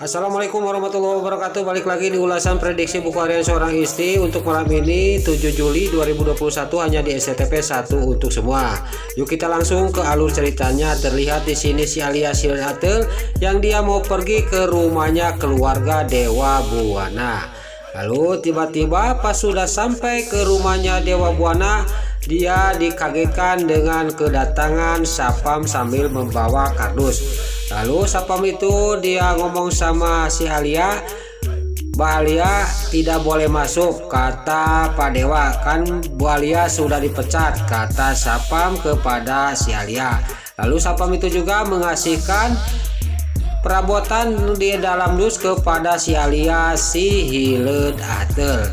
Assalamualaikum warahmatullahi wabarakatuh. Balik lagi di ulasan prediksi buku harian seorang istri untuk malam ini 7 Juli 2021 hanya di SCTP 1 untuk semua. Yuk kita langsung ke alur ceritanya. Terlihat di sini si Alia Silhatel yang dia mau pergi ke rumahnya keluarga Dewa Buana. Lalu tiba-tiba pas sudah sampai ke rumahnya Dewa Buana, dia dikagetkan dengan kedatangan Sapam sambil membawa kardus. Lalu Sapam itu dia ngomong sama si Alia, "Mbak Alia tidak boleh masuk," kata Pak Dewa. "Kan Bu Alia sudah dipecat," kata Sapam kepada si Alia. Lalu Sapam itu juga mengasihkan perabotan di dalam dus kepada si Alia si Hileud Atel.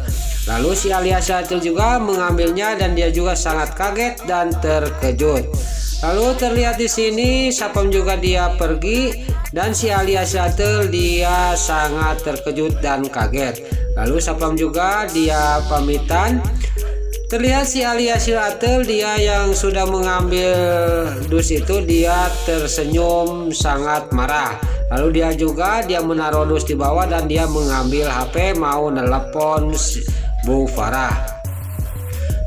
Lalu si Alia Silhatel juga mengambilnya dan dia juga sangat kaget dan terkejut. Lalu terlihat di sini Sapam juga dia pergi dan si Alia Silhatel dia sangat terkejut dan kaget. Lalu Sapam juga dia pamitan. Terlihat si Alia Silhatel dia yang sudah mengambil dus itu dia tersenyum sangat marah. Lalu dia juga dia menaruh dus di bawah dan dia mengambil HP mau nelpon Bu Farah.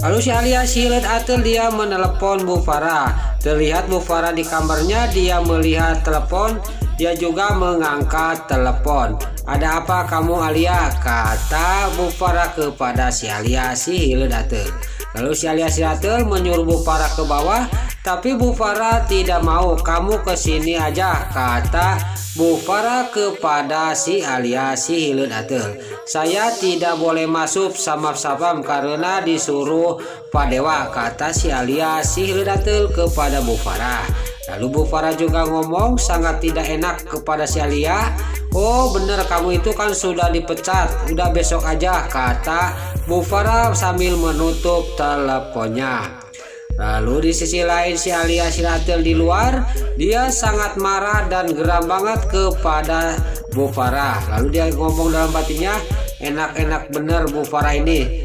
Lalu si Alia Silhatel dia menelepon Bu Farah. Terlihat Bu Farah di kamarnya, dia melihat telepon, dia juga mengangkat telepon. "Ada apa kamu Alia?" kata Bu Farah kepada si Alia Silhatel. Lalu si Alia Silhatel menyuruh Bu Farah ke bawah, tapi Bu Farah tidak mau. "Kamu kesini aja," kata Bu Farah kepada si Alia Silhatel. "Saya tidak boleh masuk sama Sapam karena disuruh Pak Dewa," kata si Alia Silhatel kepada Bu Farah. Lalu Bu Farah juga ngomong sangat tidak enak kepada si Alia. "Oh bener, kamu itu kan sudah dipecat, udah besok aja," kata Bu Farah sambil menutup teleponnya. Lalu di sisi lain si Alia Silhatel di luar, dia sangat marah dan geram banget kepada Bu Farah. Lalu dia ngomong dalam batinnya, "Enak-enak bener Bu Farah ini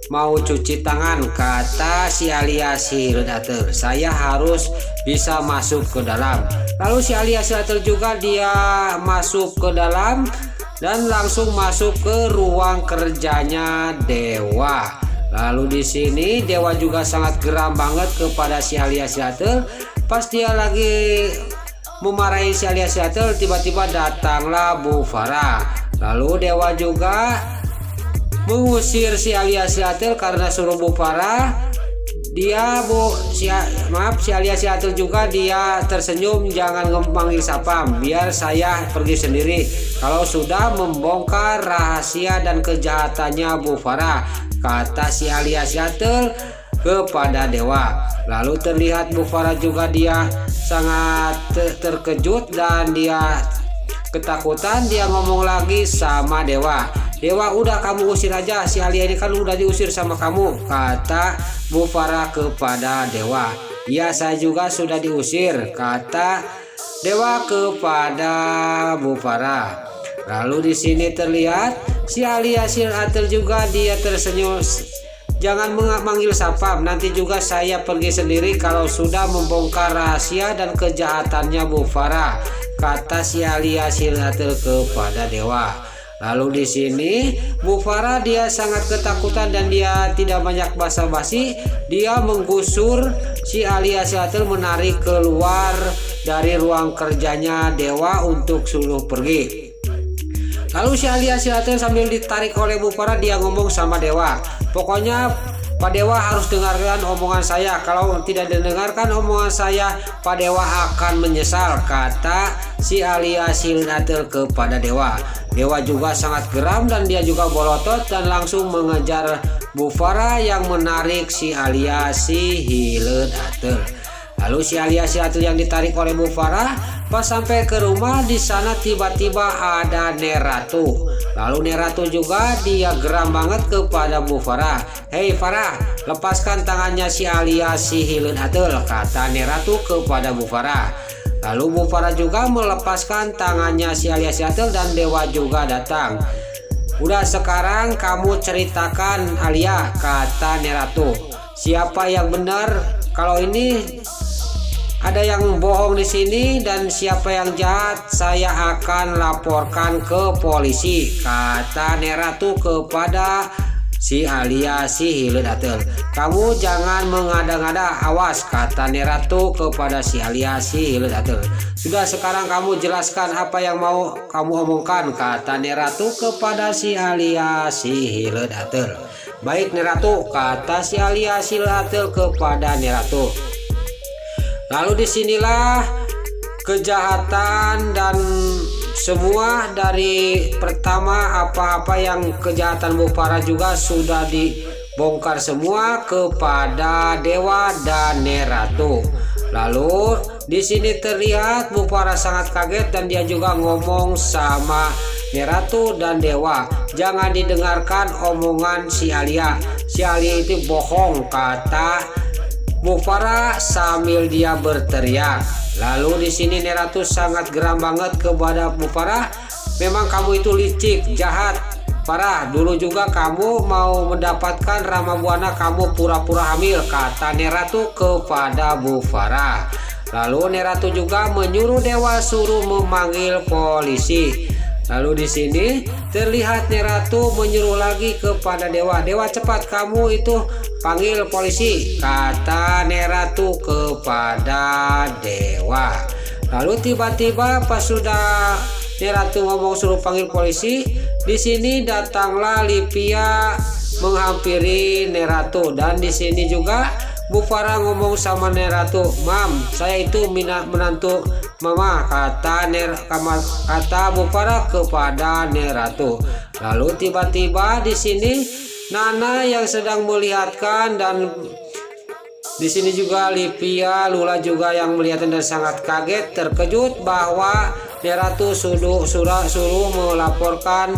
mau cuci tangan," kata si Alia Silhatel. "Saya harus bisa masuk ke dalam." Lalu si Alia Silhatel juga dia masuk ke dalam dan langsung masuk ke ruang kerjanya Dewa. Lalu di sini Dewa juga sangat geram banget kepada si Alia Silhatel. Pas dia lagi memarahi si Alia Silhatel, tiba-tiba datanglah Bu Farah. Lalu Dewa juga mengusir si Alia Silhatel karena suruh Bu Farah. Si Alia Silhatel juga dia tersenyum, "Jangan memanggil Sapam, biar saya pergi sendiri kalau sudah membongkar rahasia dan kejahatannya Bu Farah," kata si Alia Silhatel kepada Dewa. Lalu terlihat Bu Farah juga dia sangat terkejut dan dia ketakutan. Dia ngomong lagi sama Dewa, "Dewa udah kamu usir aja, si Alia ini kan udah diusir sama kamu," kata Bu Farah kepada Dewa. "Ya saya juga sudah diusir," kata Dewa kepada Bu Farah. Lalu di sini terlihat si Alia Silhatel juga dia tersenyum, "Jangan memanggil Sapam, nanti juga saya pergi sendiri kalau sudah membongkar rahasia dan kejahatannya Bu Farah," kata si Alia Silhatel kepada Dewa. Lalu di sini Bu Farah dia sangat ketakutan dan dia tidak banyak basa-basi. Dia menggusur si Alia Silhatel, menarik keluar dari ruang kerjanya Dewa untuk suruh pergi. Lalu si Alia Silhatel sambil ditarik oleh Bu Farah dia ngomong sama Dewa, "Pokoknya Pak Dewa harus dengarkan omongan saya. Kalau tidak didengarkan omongan saya, Pak Dewa akan menyesal," kata si Alia Silhatel kepada Dewa. Dewa juga sangat geram dan dia juga bolotot dan langsung mengejar Bu Farah yang menarik si Alia Hileud Atel. Lalu si Alia Silhatel yang ditarik oleh Bu Farah pas sampai ke rumah, di sana tiba-tiba ada Neratu. Lalu Neratu juga dia geram banget kepada Bu Farah. "Hei Farah, lepaskan tangannya si Alia Hileud Atel," kata Neratu kepada Bu Farah. Lalu Bu Farah juga melepaskan tangannya si Alia Silhatel dan Dewa juga datang. "Udah sekarang kamu ceritakan Alia," kata Neratu. "Siapa yang benar? Kalau ini ada yang bohong di sini dan siapa yang jahat saya akan laporkan ke polisi, kata Neratu kepada si Alia si hileud ateul. Kamu jangan mengada-ngada, awas, kata Neratu kepada si Alia si hileud ateul. Sudah, sekarang kamu jelaskan apa yang mau kamu omongkan, kata Neratu kepada si Alia si hileud ateul. Baik Neratu, kata si Alia si hileud ateul kepada Neratu. Lalu disinilah kejahatan dan semua dari pertama apa-apa yang kejahatan Bu Farah juga sudah dibongkar semua kepada Dewa dan Neratu. Lalu di sini terlihat Bu Farah sangat kaget dan dia juga ngomong sama Neratu dan Dewa, jangan didengarkan omongan si Alia. Si Alia itu bohong, kata Bu Farah sambil dia berteriak. Lalu di sini Neratu sangat geram banget kepada Bu Farah. Memang kamu itu licik, jahat, Farah. Dulu juga kamu mau mendapatkan Rama Buana, kamu pura-pura hamil, kata Neratu kepada Bu Farah. Lalu Neratu juga menyuruh Dewa suruh memanggil polisi. Lalu di sini terlihat Neratu menyuruh lagi kepada Dewa, Dewa cepat kamu itu panggil polisi, kata Neratu kepada Dewa. Lalu tiba-tiba pas sudah Neratu ngomong suruh panggil polisi, di sini datanglah Livia menghampiri Neratu dan di sini juga Bu Farah ngomong sama Neratu, Mam, saya itu menantu Mama, kata Bu Farah kepada Neratu. Lalu tiba-tiba di sini Nana yang sedang melihatkan dan di sini juga Livia, Lula juga yang melihat dan sangat kaget, terkejut bahwa Neratu suruh melaporkan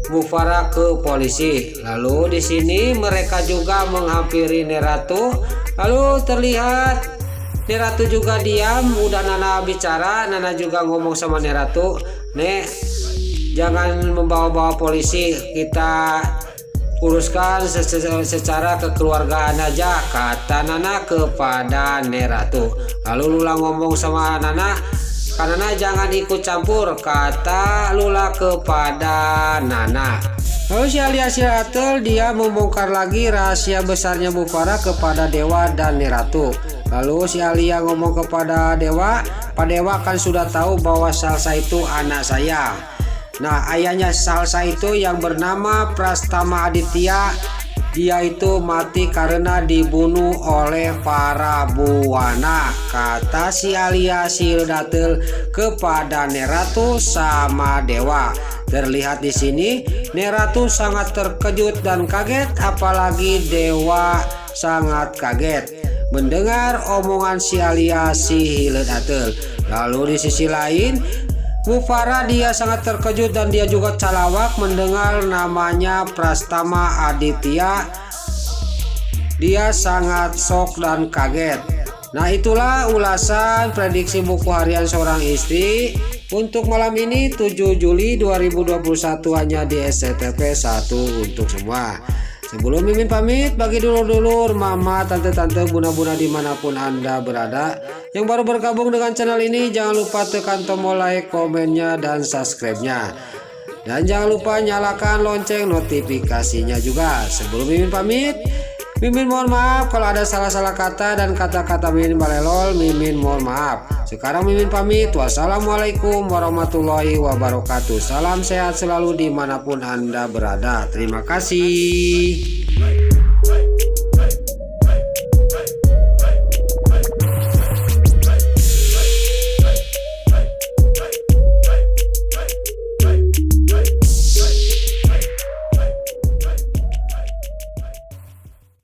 Bu Farah ke polisi. Lalu di sini mereka juga menghampiri Neratu. Lalu terlihat Neratu juga diam. Udah Nana bicara, Nana juga ngomong sama Neratu, Nek, jangan membawa-bawa polisi, kita uruskan secara kekeluargaan aja, kata Nana kepada Neratu. Lalu Lula ngomong sama Nana, karena jangan ikut campur, kata Lula kepada Nana. Lalu si Alia si Atel dia membongkar lagi rahasia besarnya Bu Farah kepada Dewa dan Neratu. Lalu si Alia ngomong kepada Dewa, Pak Dewa kan sudah tahu bahwa Salsa itu anak saya. Nah, ayahnya Salsa itu yang bernama Prastama Aditya, dia itu mati karena dibunuh oleh para buana, kata si Alia si Datel kepada Neratu sama Dewa. Terlihat di sini Neratu sangat terkejut dan kaget, apalagi Dewa sangat kaget mendengar omongan si Alia si Datel. Lalu di sisi lain Bu Farah dia sangat terkejut dan dia juga calawak mendengar namanya Prastama Aditya. Dia sangat shock dan kaget. Nah, itulah ulasan prediksi buku harian seorang istri untuk malam ini 7 Juli 2021 hanya di SCTV 1 untuk semua. Sebelum Mimin pamit, bagi dulur-dulur, mama, tante-tante, bunda-bunda dimanapun Anda berada yang baru bergabung dengan channel ini, jangan lupa tekan tombol like, komennya, dan subscribe-nya. Dan jangan lupa nyalakan lonceng notifikasinya juga. Sebelum Mimin pamit, Mimin mohon maaf kalau ada salah-salah kata dan kata-kata Mimin balelol, Mimin mohon maaf. Sekarang Mimin pamit. Wassalamualaikum warahmatullahi wabarakatuh. Salam sehat selalu dimanapun Anda berada. Terima kasih.